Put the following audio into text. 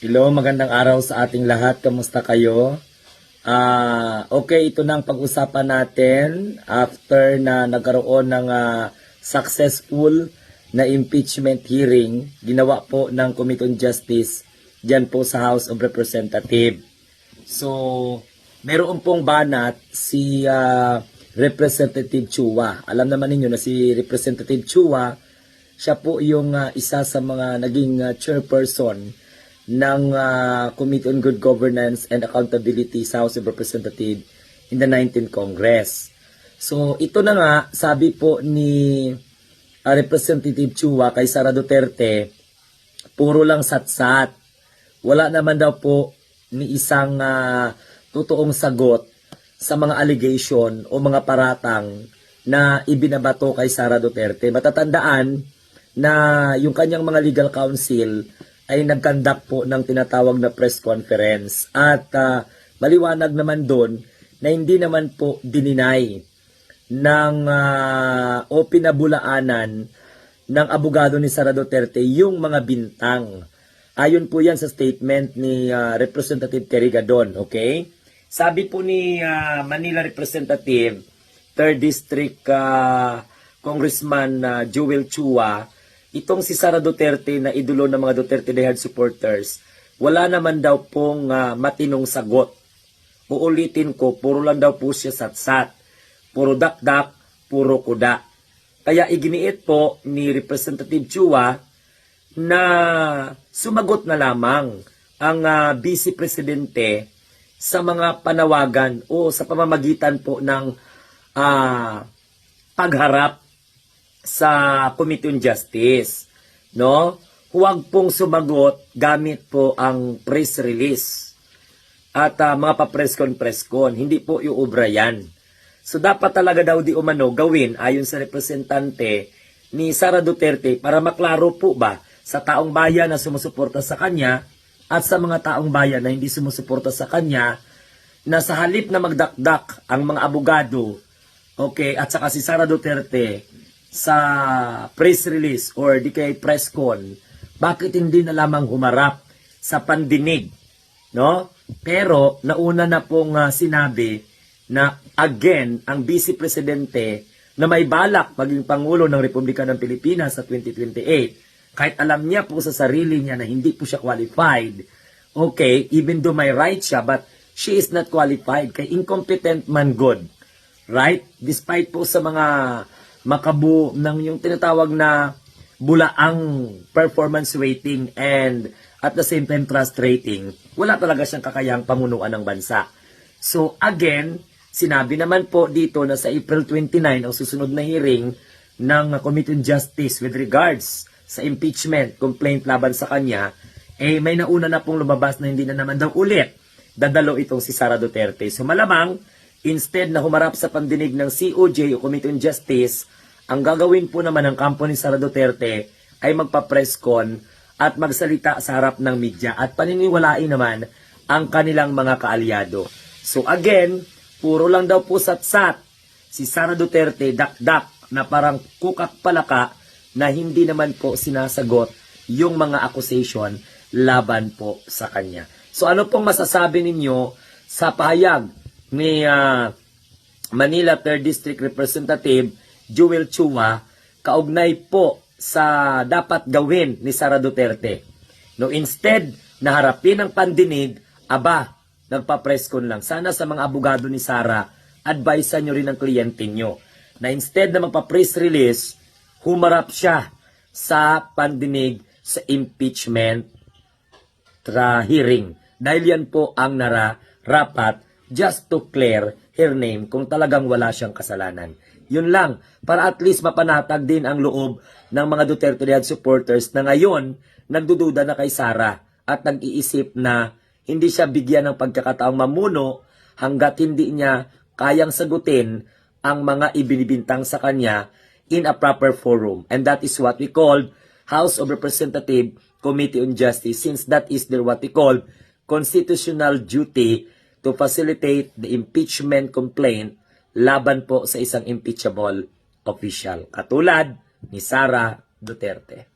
Hello, magandang araw sa ating lahat. Kamusta kayo? Okay, ito na ang pag-usapan natin after na nagkaroon ng successful na impeachment hearing ginawa po ng Committee on Justice dyan po sa House of Representatives. So, meron pong banat si Representative Chua. Alam naman ninyo na si Representative Chua, siya po yung isa sa mga naging chairperson ng Committee on Good Governance and Accountability sa House of Representatives in the 19th Congress. So ito na nga, sabi po ni Representative Chua kay Sara Duterte, puro lang satsat. Wala naman daw po ni isang totoong sagot sa mga allegation o mga paratang na ibinabato kay Sara Duterte. Matatandaan na yung kanyang mga legal counsel ay nagkandak po ng tinatawag na press conference. At maliwanag naman doon na hindi naman po dininay ng o pinabulaanan ng abogado ni Sara Duterte yung mga bintang. Ayon po yan sa statement ni Representative Terry Gadon, okay? Sabi po ni Manila Representative, 3rd District Congressman Joel Chua, itong si Sara Duterte na idolo ng mga Duterte Diehard supporters, wala naman daw pong matinong sagot. Uulitin ko, puro lang daw po siya satsat. Puro dakdak, puro kuda. Kaya iginiit po ni Representative Chua na sumagot na lamang ang Vice Presidente sa mga panawagan o sa pamamagitan po ng pagharap sa Committee on Justice, no? Huwag pong sumagot gamit po ang press release at mga pa-press-con. Hindi po iubra yan. So dapat talaga daw di umano gawin ayon sa representante ni Sara Duterte para maklaro po ba sa taong bayan na sumusuporta sa kanya at sa mga taong bayan na hindi sumusuporta sa kanya na sa halip na magdakdak ang mga abogado, okay, at saka si Sara Duterte sa press release or di kay press con, bakit hindi na lamang humarap sa pandinig, no? Pero nauna na pong sinabi na again ang Vice Presidente na may balak maging Pangulo ng Republika ng Pilipinas sa 2028, kahit alam niya po sa sarili niya na hindi po siya qualified, okay, even though may right siya, but she is not qualified, kay incompetent man good, right? Despite po sa mga makabu ng yung tinatawag na bulaang performance rating and at the same time trust rating, wala talaga siyang kakayang pamunuan ng bansa. So again, sinabi naman po dito na sa April 29 ang susunod na hearing ng Committee on Justice with regards sa impeachment complaint laban sa kanya, eh may nauna na pong lumabas na hindi na naman daw ulit dadalo itong si Sara Duterte. So malamang, instead na humarap sa pandinig ng COJ o Committee on Justice, ang gagawin po naman ng kampo ni Sara Duterte ay magpa-press con at magsalita sa harap ng media at paniniwalain naman ang kanilang mga kaalyado. So again, puro lang daw po satsat si Sara Duterte, dakdak na parang kukak palaka na hindi naman po sinasagot yung mga accusation laban po sa kanya. So ano pong masasabi ninyo sa pahayag ni Manila 3rd District Representative Joel Chua kaugnay po sa dapat gawin ni Sara Duterte? No, instead na harapin ang pandinig, nagpa-press con lang. Sana sa mga abogado ni Sara, advisean nyo rin ang kliyente nyo na instead na magpa-press release, humarap siya sa pandinig sa impeachment hearing. Dahil yan po ang nararapat just to clear her name kung talagang wala siyang kasalanan. Yun lang, para at least mapanatag din ang loob ng mga Duterte Diehard supporters na ngayon nagdududa na kay Sara at nag-iisip na hindi siya bigyan ng pagkakataong mamuno hanggat hindi niya kayang sagutin ang mga ibinibintang sa kanya in a proper forum. And that is what we call House of Representatives Committee on Justice, since that is their what we call constitutional duty to facilitate the impeachment complaint laban po sa isang impeachable official, katulad ni Sara Duterte.